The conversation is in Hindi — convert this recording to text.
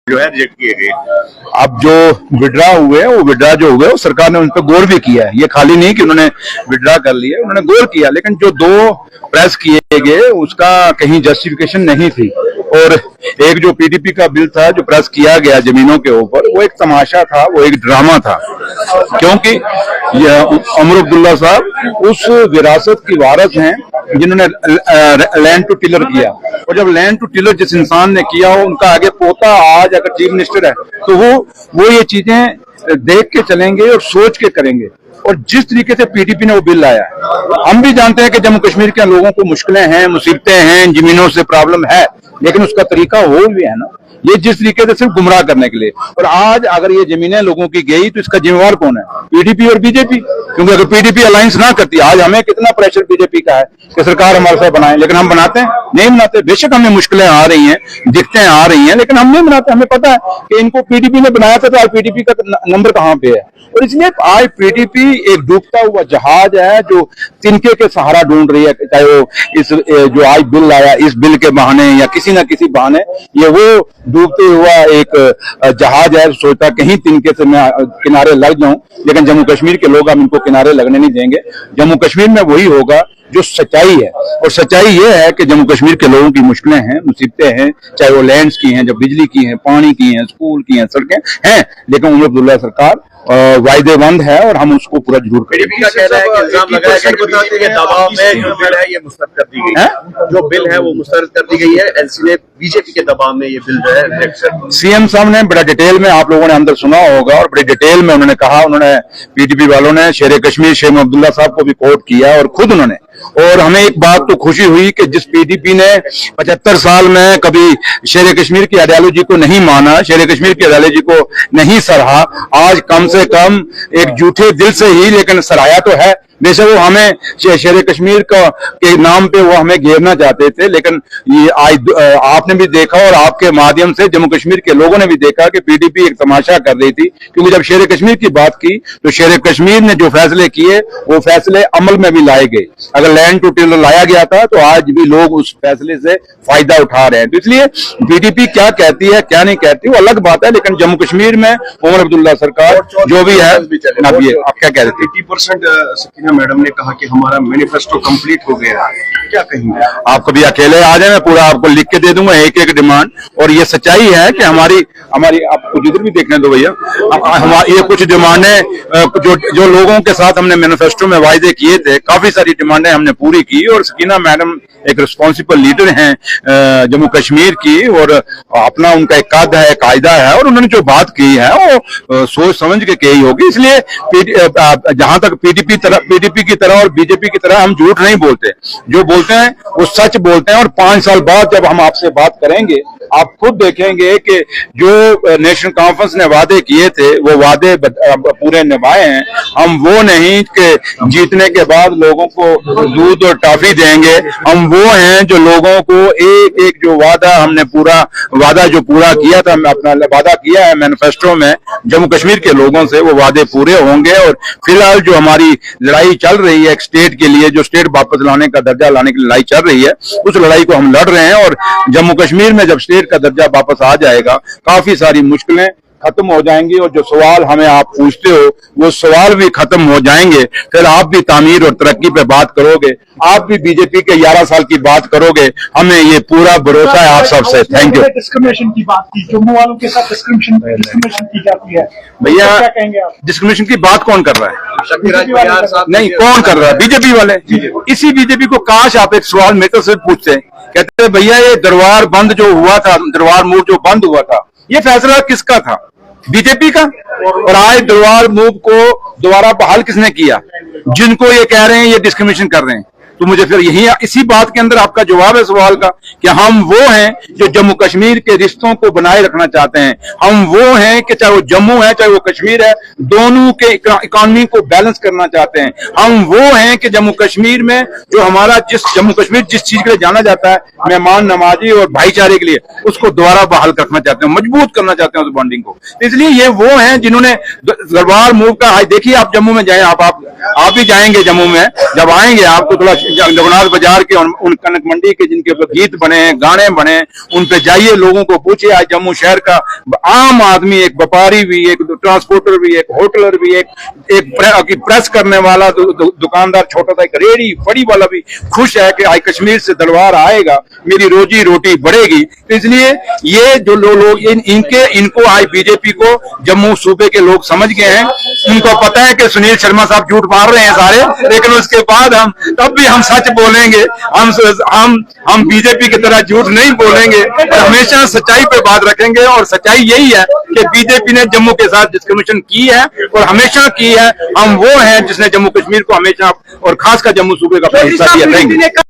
जो है रिजेक्ट किए गए। अब जो विड्रा हुए वो विड्रा जो हुए वो सरकार ने उन पर गौर भी किया है। ये खाली नहीं कि उन्होंने विड्रा कर लिया, उन्होंने गौर किया, लेकिन जो दो प्रेस किए गए उसका कहीं जस्टिफिकेशन नहीं थी। और एक जो पीडीपी का बिल था जो प्रेस किया गया जमीनों के ऊपर, वो एक तमाशा था, वो एक ड्रामा था, क्योंकि उमर अब्दुल्ला साहब उस विरासत की वारिस हैं जिन्होंने लैंड टू टिलर किया। और जब लैंड टू टिलर जिस इंसान ने किया हो, उनका आगे पोता आज अगर चीफ मिनिस्टर है तो वो ये चीजें देख के चलेंगे और सोच के करेंगे। और जिस तरीके से पीडीपी ने वो बिल लाया, हम भी जानते हैं कि जम्मू कश्मीर के लोगों को मुश्किलें हैं, मुसीबतें हैं, जमीनों से प्रॉब्लम है, लेकिन उसका तरीका वो भी है ना, ये जिस तरीके से सिर्फ गुमराह करने के लिए। और आज अगर ये जमीनें लोगों की गई तो इसका जिम्मेवार कौन है? पीडीपी और बीजेपी। क्योंकि अगर पीडीपी अलायंस ना करती, आज हमें कितना प्रेशर बीजेपी का है कि सरकार हमारे साथ बनाए, लेकिन हम बनाते हैं नहीं बनाते। बेशक हमें मुश्किलें आ रही हैं, दिक्कतें आ रही हैं, लेकिन हम नहीं बनाते। हमें पता है कि इनको पीडीपी ने बनाया था, तो आज पीडीपी का नंबर कहां पे है। और इसलिए आज पीडीपी एक डूबता हुआ जहाज है जो तिनके के सहारा ढूंढ रही है, चाहे वो इस जो आज बिल आया इस बिल के बहाने या किसी ना किसी बहाने, ये वो डूबते हुआ एक जहाज है, सोचता कहीं तिनके से मैं किनारे लग जाऊं, लेकिन जम्मू कश्मीर के लोग हम इनको किनारे लगने नहीं देंगे। जम्मू कश्मीर में वही होगा जो सच्चाई है, और सच्चाई ये है कि जम्मू कश्मीर के लोगों की मुश्किलें हैं, मुसीबतें हैं, चाहे वो लैंड्स की हैं, जब बिजली की हैं, पानी की हैं, स्कूल की हैं, सड़कें हैं, लेकिन उमर अब्दुल्ला सरकार वायदेमंद है और हम उसको पूरा जरूर करेंगे। का कहना है कि इल्जाम लगाया गया के दबाव में जो बिल है ये मुस्तरद कर दी गई है, जो बिल है वो मुस्तरद कर दी गई है। एनसी ने बीजेपी के दबाव में ये बिल जो है रिजेक्ट कर दिया। सीएम साहब ने बड़ा डिटेल में, आप लोगों ने अंदर सुना होगा, और बड़े डिटेल में उन्होंने कहा, उन्होंने पीडीपी वालों ने शेर कश्मीर शेख अब्दुल्ला साहब को भी कोट किया और खुद उन्होंने। और हमें एक बात तो खुशी हुई कि जिस पीडीपी ने 75 साल में कभी शेर कश्मीर की आइडियोलॉजी को नहीं माना, शेर कश्मीर की आइडियोलॉजी को नहीं सराहा, आज कम से कम एक झूठे दिल से ही लेकिन सराहा तो है। बेशक वो हमें शेर कश्मीर के नाम पे वो हमें घेरना चाहते थे, लेकिन ये आज आपने भी देखा और आपके माध्यम से जम्मू कश्मीर के लोगों ने भी देखा कि पीडीपी एक तमाशा कर रही थी। क्योंकि जब शेर कश्मीर की बात की तो शेर कश्मीर ने जो फैसले किए वो फैसले अमल में भी लाए गए। अगर लैंड टू टिलर लाया गया था तो आज भी लोग उस फैसले से फायदा उठा रहे हैं। तो इसलिए पीडीपी क्या कहती है क्या नहीं कहती वो अलग बात है, लेकिन जम्मू कश्मीर में उमर अब्दुल्ला सरकार जो भी है, आप क्या कह रहे थे? 80% मैडम ने कहा कि हमारा मैनिफेस्टो कंप्लीट हो गया है, क्या कहेंगे आप? कभी अकेले आ जाए, मैं पूरा आपको लिख के दे दूंगा एक एक डिमांड। और ये सच्चाई है कि हमारी आपको जिधर भी देखने दो भैया, ये कुछ डिमांडें जो लोगों के साथ हमने मैनिफेस्टो में वायदे किए थे, काफी सारी डिमांडें हमने पूरी की। और सकीना मैडम एक रिस्पॉन्सिबल लीडर हैं जम्मू कश्मीर की, और अपना उनका एक कद है, कायदा है, और उन्होंने जो बात की है वो सोच समझ के कही होगी। इसलिए जहां तक पीडीपी की तरह और बीजेपी की तरह हम झूठ नहीं बोलते, जो बोलते हैं वो सच बोलते हैं। और 5 साल बाद जब हम आपसे बात करेंगे, आप खुद देखेंगे कि जो नेशनल कॉन्फ्रेंस ने वादे किए थे वो वादे पूरे निभाए हैं। हम वो नहीं कि जीतने के बाद लोगों को दूध और टॉफी देंगे, हम वो हैं जो लोगों को एक एक जो वादा हमने वादा जो पूरा किया था, अपना वादा किया है मैनिफेस्टो में जम्मू कश्मीर के लोगों से, वो वादे पूरे होंगे। और फिलहाल जो हमारी लड़ाई चल रही है एक स्टेट के लिए, जो स्टेट वापस लाने का दर्जा लाने की लड़ाई चल रही है, उस लड़ाई को हम लड़ रहे हैं। और जम्मू कश्मीर में जब स्टेट का दर्जा वापस आ जाएगा, काफी सारी मुश्किलें खत्म हो जाएंगी, और जो सवाल हमें आप पूछते हो वो सवाल भी खत्म हो जाएंगे। फिर आप भी तामीर और तरक्की पे बात करोगे, आप भी बीजेपी के 11 साल की बात करोगे, हमें ये पूरा भरोसा है आप सबसे। Thank you. डिस्क्रिमिनेशन की बात की, जम्मू वालों के साथ डिस्क्रिमिनेशन की जाती है भैया, क्या कहेंगे आप? डिस्क्रिमिनेशन की बात कौन कर रहा है? नहीं, कौन कर रहा है? बीजेपी वाले। इसी बीजेपी को काश आप एक सवाल मेरे से पूछते हैं, कहते हैं भैया ये दरबार बंद जो हुआ था, दरबार मूव जो बंद हुआ था, ये फैसला किसका था? बीजेपी का। और आज दरबार मूव को दोबारा बहाल किसने किया? जिनको ये कह रहे हैं ये डिस्क्रिमिनेशन कर रहे हैं। तो मुझे फिर यही इसी बात के अंदर आपका जवाब है सवाल का कि हम वो हैं जो जम्मू कश्मीर के रिश्तों को बनाए रखना चाहते हैं। हम वो हैं कि चाहे वो जम्मू है चाहे वो कश्मीर है, दोनों के इकोनॉमी को बैलेंस करना चाहते हैं। हम वो हैं कि जम्मू कश्मीर में जो हमारा जम्मू कश्मीर जिस चीज के लिए जाना जाता है, मेहमान नवाजी और भाईचारे के लिए, उसको दोबारा बहाल रखना चाहते हैं, मजबूत करना चाहते हैं उस बॉन्डिंग को। इसलिए ये वो हैं जिन्होंने दरबार मूव का, देखिए आप जम्मू में जाए, आप आप भी जाएंगे जम्मू में, जब आएंगे आपको थोड़ा जगन्नाथ बाजार के उन कनक मंडी के जिनके ऊपर गीत बने, गाने बने, उन पे जाइए, लोगों को पूछिए। आज जम्मू शहर का आम आदमी, एक व्यापारी भी, एक ट्रांसपोर्टर भी, एक होटलर भी, एक प्रेस करने वाला दुकानदार, छोटा सा एक रेडी फड़ी वाला भी खुश है कि आज कश्मीर से तलवार आएगा, मेरी रोजी रोटी बढ़ेगी। तो इसलिए ये जो लोग इनको आज बीजेपी को जम्मू सूबे के लोग समझ गए हैं। उनको पता है कि सुनील शर्मा साहब झूठ मार रहे हैं सारे, लेकिन उसके बाद तब भी हम सच बोलेंगे। हम बीजेपी की तरह झूठ नहीं बोलेंगे और हमेशा सच्चाई पे बात रखेंगे। और सच्चाई यही है कि बीजेपी ने जम्मू के साथ डिस्क्रिमिनेशन की है और हमेशा की है। हम वो हैं जिसने जम्मू कश्मीर को हमेशा और खासकर जम्मू सूबे का अपना हिस्सा दिया।